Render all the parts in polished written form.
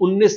19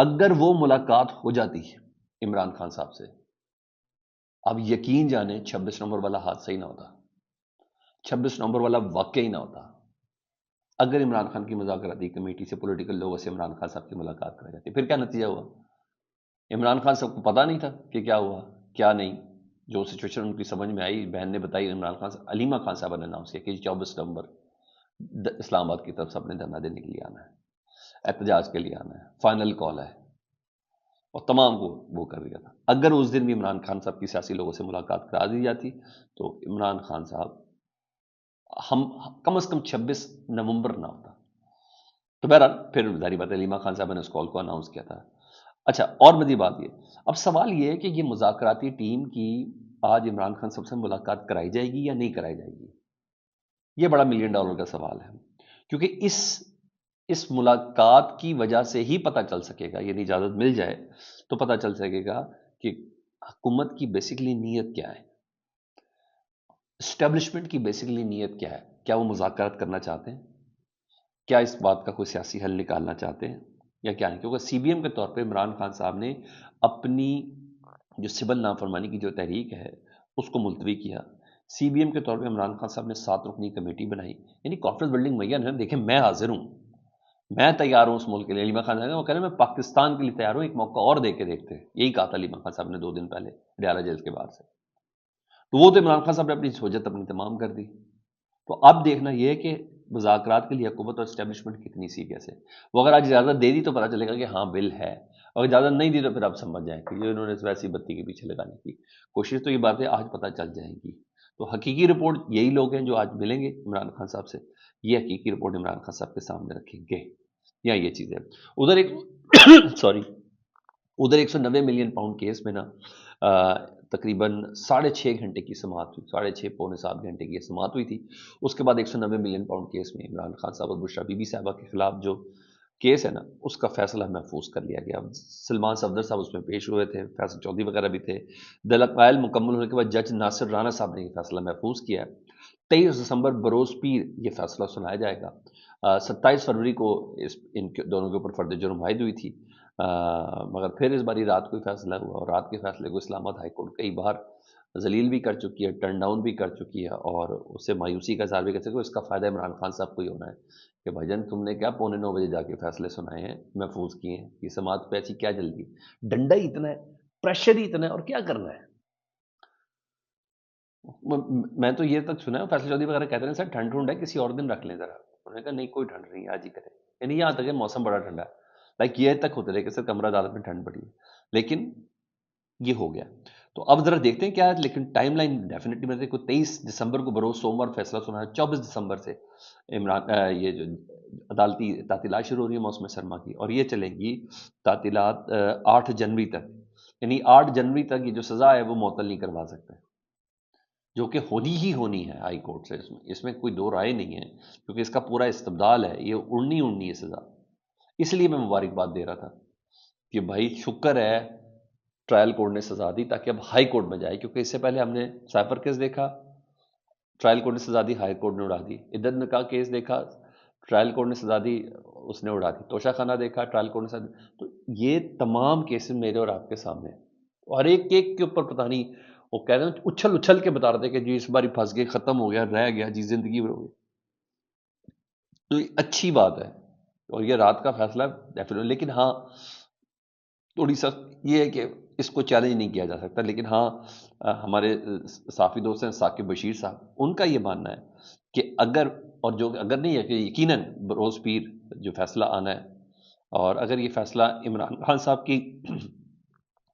اگر وہ ملاقات ہو جاتی عمران خان صاحب سے، اب یقین جانیں 26 نومبر والا حادثہ ہی نہ ہوتا، 26 نومبر والا واقعہ ہی نہ ہوتا، اگر عمران خان کی مذاکراتی کمیٹی سے پولیٹیکل لوگوں سے عمران خان صاحب کی ملاقات کرائی جاتی۔ پھر کیا نتیجہ ہوا؟ عمران خان صاحب کو پتہ نہیں تھا کہ کیا ہوا کیا نہیں، جو سچویشن ان کی سمجھ میں آئی، بہن نے بتائی، عمران خان صاحب، علیمہ خان صاحبہ نے اناؤنس کیا کہ 24 نومبر اسلام آباد کی طرف سے اپنے دھرنا دینے کے لیے آنا ہے، احتجاج کے لیے آنا ہے، فائنل کال ہے، اور تمام کو وہ کر دیا تھا۔ اگر اس دن بھی عمران خان صاحب کی سیاسی لوگوں سے ملاقات کرا دی جاتی تو عمران خان صاحب ہم کم از کم 26 نومبر نہ ہوتا۔ تو بہرحال پھر ظاہری بات ہے علیمہ خان صاحب نے اس کال کو اناؤنس کیا تھا۔ اچھا، اور مزید بات یہ، اب سوال یہ ہے کہ یہ مذاکراتی ٹیم کی آج عمران خان صاحب سے ملاقات کرائی جائے گی یا نہیں کرائی جائے گی؟ یہ بڑا $1 ملین کا سوال ہے، کیونکہ اس ملاقات کی وجہ سے ہی پتہ چل سکے گا، یعنی اجازت مل جائے تو پتہ چل سکے گا کہ حکومت کی بیسیکلی نیت کیا ہے، اسٹیبلشمنٹ کی بیسیکلی نیت کیا ہے، کیا وہ مذاکرات کرنا چاہتے ہیں، کیا اس بات کا کوئی سیاسی حل نکالنا چاہتے ہیں یا کیا نہیں؟ کیونکہ سی بی ایم کے طور پہ عمران خان صاحب نے اپنی جو سول نافرمانی کی جو تحریک ہے اس کو ملتوی کیا۔ سی بی ایم کے طور پہ عمران خان صاحب نے 7 رکنی کمیٹی بنائی، یعنی کانفرنس بلڈنگ معین ہے، دیکھیں میں حاضر ہوں، میں تیار ہوں اس ملک کے لیے۔ علیمہ خان صاحب وہ کہہ رہے ہیں میں پاکستان کے لیے تیار ہوں، ایک موقع اور دے کے دیکھتے ہیں، یہی کہا تھا علیمہ خان صاحب نے 2 دن پہلے ڈیالہ جیل کے بعد سے۔ تو وہ تو عمران خان صاحب نے اپنی سہولت اپنی تمام کر دی۔ تو اب دیکھنا یہ ہے کہ مذاکرات کے لیے حکومت اور اسٹیبلشمنٹ کتنی سیریس ہے۔ وہ اگر آج اجازت دے دی تو پتہ چلے گا کہ ہاں بل ہے، اور اجازت نہیں دی تو پھر آپ سمجھ جائیں کہ یہ انہوں نے ویسی بتی کے پیچھے لگانے کی کوشش، تو یہ باتیں آج پتہ چل جائیں گی۔ تو حقیقی رپورٹ یہی لوگ ہیں جو آج ملیں گے عمران خان صاحب سے، یہ حقیقی رپورٹ عمران خان صاحب کے سامنے رکھیں گے، یا یہ چیزیں ادھر ایک سوری ادھر 190 ملین پاؤنڈ کیس میں نا تقریباً 6.5 گھنٹے کی سماعت ہوئی، 6.5 پونے 7 گھنٹے کی سماعت ہوئی تھی۔ اس کے بعد 190 ملین پاؤنڈ کیس میں عمران خان صاحب اور بشریٰ بی بی صاحبہ کے خلاف جو کیس ہے نا، اس کا فیصلہ محفوظ کر لیا گیا۔ سلمان صفدر صاحب اس میں پیش ہوئے تھے، فیصل چودھری وغیرہ بھی تھے۔ دلائل مکمل ہونے کے بعد جج ناصر رانا صاحب نے یہ فیصلہ محفوظ کیا ہے۔ 23 دسمبر بروز پیر یہ فیصلہ سنایا جائے گا۔ 27 فروری کو ان دونوں کے اوپر فرد جرم عائد ہوئی تھی، مگر پھر اس باری رات کو ہی فیصلہ ہوا، اور رات کے فیصلے کو اسلام آباد ہائی کورٹ کئی بار ذلیل بھی کر چکی ہے، ٹرن ڈاؤن بھی کر چکی ہے، اور اس سے مایوسی کا اظہار بھی کر سکے۔ اس کا فائدہ عمران خان صاحب کو ہی ہونا ہے کہ بھائی جان تم نے کیا 8:45 بجے جا کے فیصلے سنائے ہیں، محفوظ کیے ہیں، یہ سماعت پہ ایسی کیا جلدی، ڈنڈا ہی اتنا ہے، پریشر ہی اتنا ہے، اور کیا کرنا ہے۔ میں تو یہ تک سنا ہے فیصل چودھری وغیرہ کہتے ہیں سر ٹھنڈ ٹھنڈ ہے، کسی اور دن رکھ لیں ذرا۔ انہوں نے کہا نہیں کوئی ٹھنڈ نہیں، آج ہی کریں، یعنی یہاں تک کہ موسم بڑا ٹھنڈا ہے، لائک یہ تک ہوتے رہے کہ سر کمرہ عدالت میں ٹھنڈ پڑی ہے، لیکن یہ ہو گیا۔ تو اب ذرا دیکھتے ہیں کیا ہے، لیکن ٹائم لائن ڈیفینیٹلی میں کو 23 دسمبر کو بروز سوموار فیصلہ سنا ہے، 24 دسمبر سے عمران یہ جو عدالتی تعطیلات شروع ہو رہی ہے موسم سرما کی، اور یہ چلیں گی تعطیلات 8 جنوری تک، یعنی 8 جنوری تک یہ جو سزا ہے وہ معطل نہیں کروا سکتے، جو کہ ہونی ہی ہونی ہے ہائی کورٹ سے، اس میں کوئی دو رائے نہیں ہے، کیونکہ اس کا پورا استبدال ہے، یہ اڑنی ہے سزا۔ اس لیے میں مبارکباد دے رہا تھا کہ بھائی شکر ہے ٹرائل کورٹ نے سزا دی تاکہ اب ہائی کورٹ میں جائے، کیونکہ اس سے پہلے ہم نے سائفر کیس دیکھا، ٹرائل کورٹ نے سزا دی، ہائی کورٹ نے اڑا دی۔ عدت نکاح کیس دیکھا، ٹرائل کورٹ نے سزا دی، اس نے اڑا دی۔ توشہ خانہ دیکھا، ٹرائل کورٹ نے سزا دی۔ تو یہ تمام کیسز میرے اور آپ کے سامنے، اور ایک ایک کے اوپر پتہ نہیں، وہ کہہ رہے ہیں اچھل کے بتا رہے تھے کہ جی اس باری پھنس گئے، ختم ہو گیا، رہ گیا جی، زندگی ہو گئی۔ تو یہ اچھی بات ہے، اور یہ رات کا فیصلہ ڈیفینیٹلی، لیکن ہاں تھوڑی سخت یہ ہے کہ اس کو چیلنج نہیں کیا جا سکتا، لیکن ہاں ہمارے صحافی دوست ہیں ثاقب بشیر صاحب، ان کا یہ ماننا ہے کہ اگر، اور جو اگر نہیں ہے کہ یقیناً بروز پیر جو فیصلہ آنا ہے، اور اگر یہ فیصلہ عمران خان صاحب کی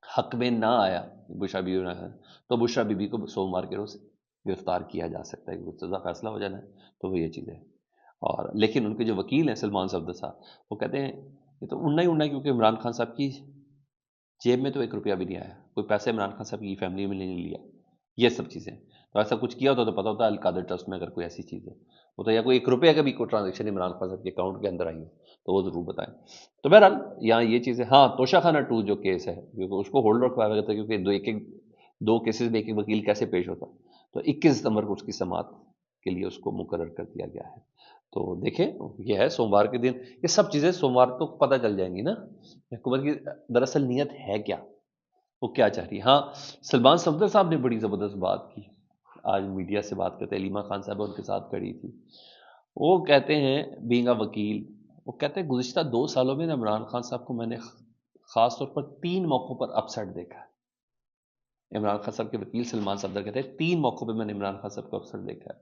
حق میں نہ آیا بشریٰ بی بی تو بشریٰ بی بی کو سوموار کے روز گرفتار کیا جا سکتا ہے، کیونکہ سزا فیصلہ ہو جانا ہے، تو وہ یہ چیز ہے۔ اور لیکن ان کے جو وکیل ہیں سلمان صفدر صاحب، وہ کہتے ہیں یہ تو اڑنا ہی اڑنا ہے، کیونکہ عمران خان صاحب کی جیب میں تو 1 روپیہ بھی نہیں آیا، کوئی پیسہ عمران خان صاحب کی فیملی میں نہیں لیا، یہ سب چیزیں۔ تو ایسا کچھ کیا ہوتا تو پتا ہوتا القادر ٹرسٹ میں اگر کوئی ایسی چیز ہے ہوتا، یا کوئی 1 روپیہ کا بھی کوئی ٹرانزیکشن عمران خان صاحب کے اکاؤنٹ کے اندر آئی ہو تو وہ ضرور بتائیں۔ تو بہرحال یہاں یہ چیزیں، ہاں توشہ خانہ 2 جو کیس ہے، کیونکہ اس کو ہولڈ رکھوایا گیا تھا، کیونکہ دو کیسز میں ایک وکیل کیسے پیش ہوتا، تو 21 ستمبر کو اس کی سماعت کے لیے اس کو مقرر کر دیا گیا ہے۔ تو دیکھیں یہ ہے سوموار کے دن، یہ سب چیزیں سوموار تو پتہ چل جائیں گی نا حکومت کی دراصل نیت ہے کیا، وہ کیا چاہ رہی ہے۔ ہاں سلمان صفدر صاحب نے بڑی زبردست بات کی، آج میڈیا سے بات کرتے، علیمہ خان صاحب ان کے ساتھ کھڑی تھی، وہ کہتے ہیں بینگ اے وکیل، وہ کہتے ہیں گزشتہ 2 سالوں میں عمران خان صاحب کو میں نے خاص طور پر 3 موقعوں پر اپسیٹ دیکھا ہے۔ عمران خان صاحب کے وکیل سلمان صفدر کہتے ہیں 3 موقعوں پہ میں نے عمران خان صاحب کو اپسیٹ دیکھا ہے،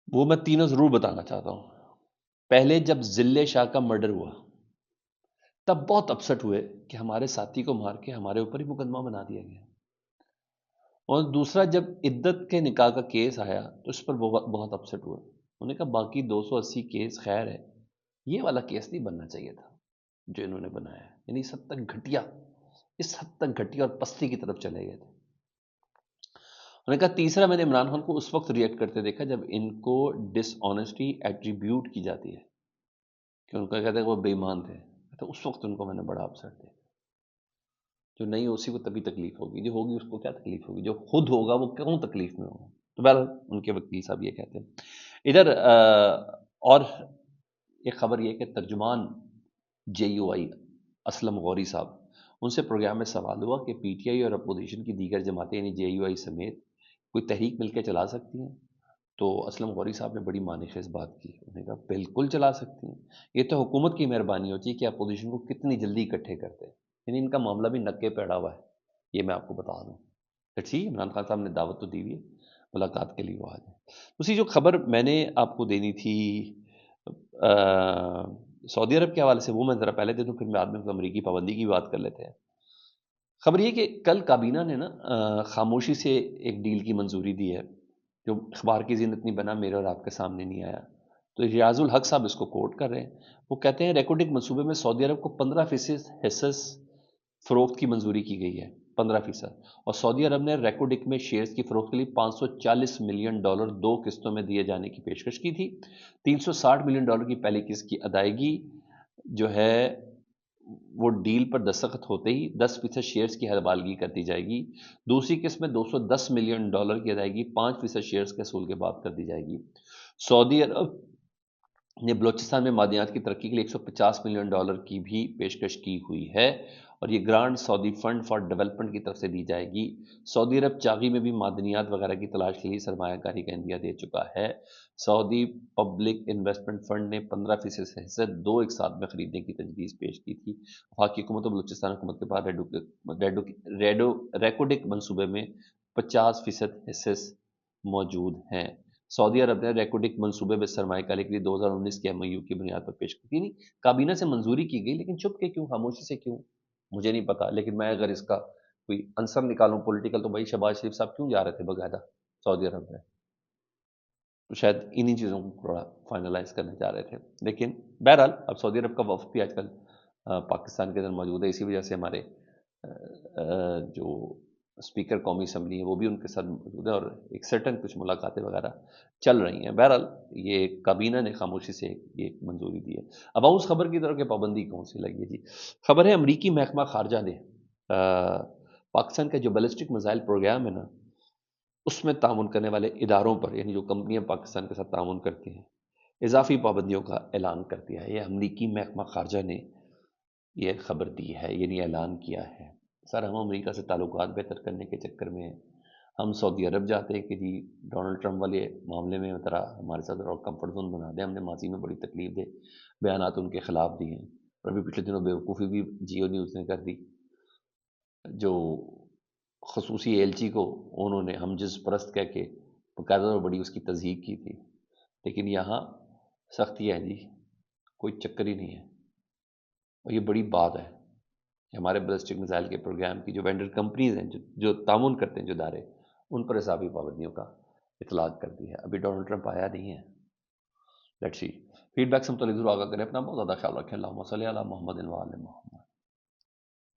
وہ میں تینوں ضرور بتانا چاہتا ہوں۔ پہلے جب ذلِ شاہ کا مرڈر ہوا تب بہت اپسٹ ہوئے کہ ہمارے ساتھی کو مار کے ہمارے اوپر ہی مقدمہ بنا دیا گیا، اور دوسرا جب عدت کے نکاح کا کیس آیا تو اس پر بہت اپسٹ ہوئے، انہوں نے کہا باقی 280 کیس خیر ہے، یہ والا کیس نہیں بننا چاہیے تھا جو انہوں نے بنایا ہے، یعنی اس حد تک گھٹیا اور پستی کی طرف چلے گئے تھے۔ انہوں نے کہا تیسرا میں نے عمران خان کو اس وقت ریئیکٹ کرتے دیکھا جب ان کو ڈس آنیسٹی ایٹریبیوٹ کی جاتی ہے کہ ان کا کہتے ہیں وہ بے ایمان تھے، تو اس وقت ان کو میں نے بڑا اپسٹ دیکھا، جو نہیں اسی کو تبھی تکلیف ہوگی، جو ہوگی اس کو کیا تکلیف ہوگی، جو خود ہوگا وہ کیوں تکلیف میں ہوگا۔ تو بہرحال ان کے وکیل صاحب یہ کہتے ہیں۔ ادھر اور ایک خبر یہ کہ ترجمان جے یو آئی اسلم غوری صاحب، ان سے پروگرام میں سوال ہوا کہ پی ٹی آئی اور اپوزیشن کی دیگر جماعتیں یعنی جے یو آئی سمیت کوئی تحریک مل کے چلا سکتی ہیں، تو اسلم غوری صاحب نے بڑی معنی خیز بات کی، انہوں نے کہا بالکل چلا سکتی ہیں، یہ تو حکومت کی مہربانی ہوتی ہے کہ اپوزیشن کو کتنی جلدی اکٹھے کرتے ہیں، یعنی ان کا معاملہ بھی نکے پہ اڑا ہوا ہے، یہ میں آپ کو بتا دوں۔ ٹھیک، عمران خان صاحب نے دعوت تو دی ہوئی ہے، ملاقات کے لیے وہ آ جائیں۔ دوسری جو خبر میں نے آپ کو دینی تھی سعودی عرب کے حوالے سے، وہ میں ذرا پہلے دے دوں، پھر بعد میں امریکی پابندی کی بات کر لیتے ہیں۔ خبر یہ کہ کل کابینہ نے نا خاموشی سے ایک ڈیل کی منظوری دی ہے جو اخبار کی زینت نہیں بنا، میرے اور آپ کے سامنے نہیں آیا، تو ریاض الحق صاحب اس کو کوٹ کر رہے ہیں، وہ کہتے ہیں ریکوڈک منصوبے میں سعودی عرب کو 15% حصص فروخت کی منظوری کی گئی ہے، 15%، اور سعودی عرب نے ریکوڈک میں شیئرز کی فروخت کے لیے $540 ملین 2 قسطوں میں دیے جانے کی پیشکش کی تھی۔ $360 ملین کی پہلی قسط کی ادائیگی جو ہے وہ ڈیل پر دستخط ہوتے ہی 10% شیئرز کی حوالگی کر دی جائے گی، دوسری قسط میں $210 ملین کی ادائیگی 5% شیئرز کے اصول کے بعد کر دی جائے گی۔ سعودی عرب نے بلوچستان میں معدنیات کی ترقی کے لیے $150 ملین کی بھی پیشکش کی ہوئی ہے، اور یہ grant Saudi fund for development کی طرف سے دی جائے گی۔ سعودی عرب چاغی میں بھی معدنیات وغیرہ کی تلاش کے لیے سرمایہ کاری کا عندیہ دے چکا ہے۔ سعودی پبلک انویسٹمنٹ فنڈ نے 15% سے حصہ 2 ایک ساتھ میں خریدنے کی تجویز پیش کی تھی۔ وفاقی حکومت و بلوچستان حکومت کے پاس ریکوڈک منصوبے میں 50% حصے موجود ہیں۔ سعودی عرب نے ریکوڈک منصوبے میں سرمایہ کاری کے لیے 2019 کے MOU کی بنیاد پر پیش کی تھی، کابینہ سے منظوری کی گئی، لیکن چھپ کے کیوں، خاموشی سے کیوں، مجھے نہیں پتا، لیکن میں اگر اس کا کوئی عنصر نکالوں پولیٹیکل تو بھائی شہباز شریف صاحب کیوں جا رہے تھے باقاعدہ سعودی عرب میں، تو شاید انہی چیزوں کو تھوڑا فائنلائز کرنے جا رہے تھے۔ لیکن بہرحال اب سعودی عرب کا وفد بھی آج کل پاکستان کے اندر موجود ہے، اسی وجہ سے ہمارے جو اسپیکر قومی اسمبلی ہے وہ بھی ان کے ساتھ موجود ہے، اور ایک سرٹن کچھ ملاقاتیں وغیرہ چل رہی ہیں۔ بہرحال یہ کابینہ نے خاموشی سے یہ منظوری دی ہے۔ اب آؤ اس خبر کی طرف کہ پابندی کون سی لگی ہے جی۔ خبر ہے امریکی محکمہ خارجہ نے پاکستان کا جو بیلسٹک میزائل پروگرام ہے نا، اس میں تعاون کرنے والے اداروں پر، یعنی جو کمپنیاں پاکستان کے ساتھ تعاون کرتی ہیں، اضافی پابندیوں کا اعلان کر دیا ہے۔ یہ امریکی محکمہ خارجہ نے یہ خبر دی ہے، یعنی اعلان کیا ہے۔ سر ہم امریکہ سے تعلقات بہتر کرنے کے چکر میں ہم سعودی عرب جاتے ہیں کہ جی ڈونلڈ ٹرمپ والے معاملے میں ذرا ہمارے ساتھ ذرا کمفرٹ زون بنا دیں، ہم نے ماضی میں بڑی تکلیف دے بیانات ان کے خلاف دیے ہیں، اور ابھی پچھلے دنوں بیوقوفی بھی جیو نیوز نے کر دی، جو خصوصی ایلچی کو انہوں نے ہم جس پرست کہہ کے باقاعدہ اور بڑی اس کی تصدیق کی تھی، لیکن یہاں سختی ہے جی، کوئی چکر ہی نہیں ہے، اور یہ بڑی بات ہے کہ ہمارے بیلسٹک میزائل کے پروگرام کی جو وینڈر کمپنیز ہیں جو تعاون کرتے ہیں جو ادارے، ان پر اضافی پابندیوں کا اطلاق کر دی ہے۔ ابھی ڈونلڈ ٹرمپ آیا نہیں ہے، لیٹس سی۔ فیڈ بیک سے متعلق ضرور آگاہ کریں، اپنا بہت زیادہ خیال رکھیں۔ اللہم صلی علی محمد و آل محمد۔